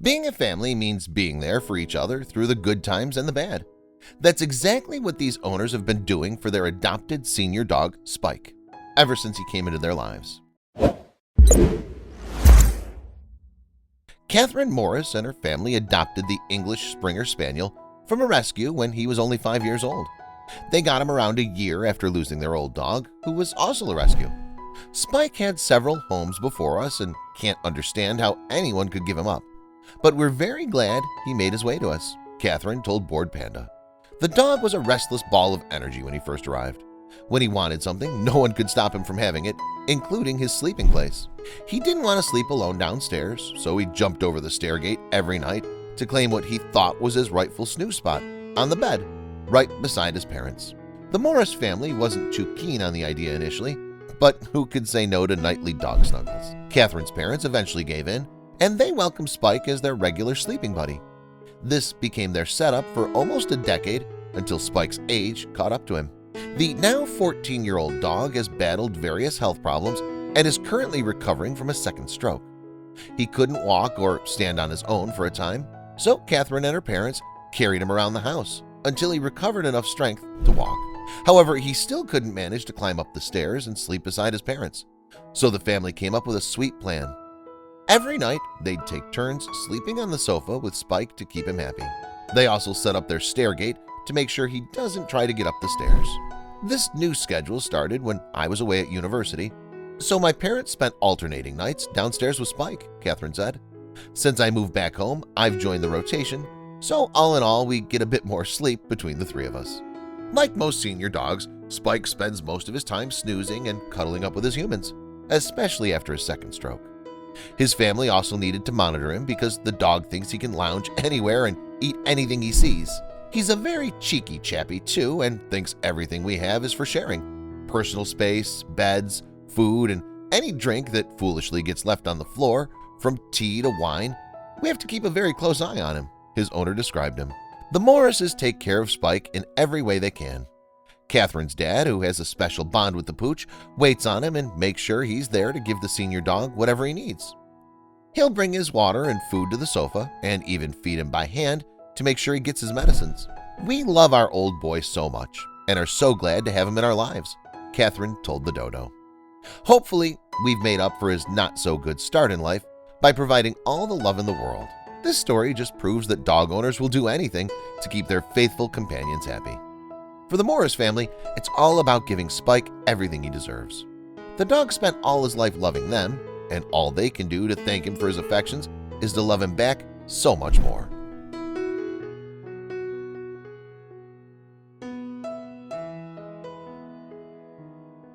Being a family means being there for each other through the good times and the bad. That's exactly what these owners have been doing for their adopted senior dog, Spike, ever since he came into their lives. Catherine Morris and her family adopted the English Springer Spaniel from a rescue when he was only 5 years old. They got him around a year after losing their old dog, who was also a rescue. Spike had several homes before us and can't understand how anyone could give him up. But we're very glad he made his way to us, Catherine told Bored Panda. The dog was a restless ball of energy when he first arrived. When he wanted something, no one could stop him from having it, including his sleeping place. He didn't want to sleep alone downstairs, so he jumped over the stairgate every night to claim what he thought was his rightful snooze spot, on the bed, right beside his parents. The Morris family wasn't too keen on the idea initially, but who could say no to nightly dog snuggles? Catherine's parents eventually gave in, and they welcomed Spike as their regular sleeping buddy. This became their setup for almost a decade until Spike's age caught up to him. The now 14-year-old dog has battled various health problems and is currently recovering from a second stroke. He couldn't walk or stand on his own for a time, so Catherine and her parents carried him around the house until he recovered enough strength to walk. However, he still couldn't manage to climb up the stairs and sleep beside his parents, so the family came up with a sweet plan. Every night, they'd take turns sleeping on the sofa with Spike to keep him happy. They also set up their stairgate to make sure he doesn't try to get up the stairs. This new schedule started when I was away at university, so my parents spent alternating nights downstairs with Spike, Catherine said. Since I moved back home, I've joined the rotation, so all in all, we get a bit more sleep between the three of us. Like most senior dogs, Spike spends most of his time snoozing and cuddling up with his humans, especially after his second stroke. His family also needed to monitor him because the dog thinks he can lounge anywhere and eat anything he sees. He's a very cheeky chappy too and thinks everything we have is for sharing. Personal space, beds, food, and any drink that foolishly gets left on the floor, from tea to wine. We have to keep a very close eye on him, his owner described him. The Morrises take care of Spike in every way they can. Catherine's dad, who has a special bond with the pooch, waits on him and makes sure he's there to give the senior dog whatever he needs. He'll bring his water and food to the sofa and even feed him by hand to make sure he gets his medicines. We love our old boy so much and are so glad to have him in our lives, Catherine told the dodo. Hopefully, we've made up for his not-so-good start in life by providing all the love in the world. This story just proves that dog owners will do anything to keep their faithful companions happy. For the Morris family, it's all about giving Spike everything he deserves. The dog spent all his life loving them, and all they can do to thank him for his affections is to love him back so much more.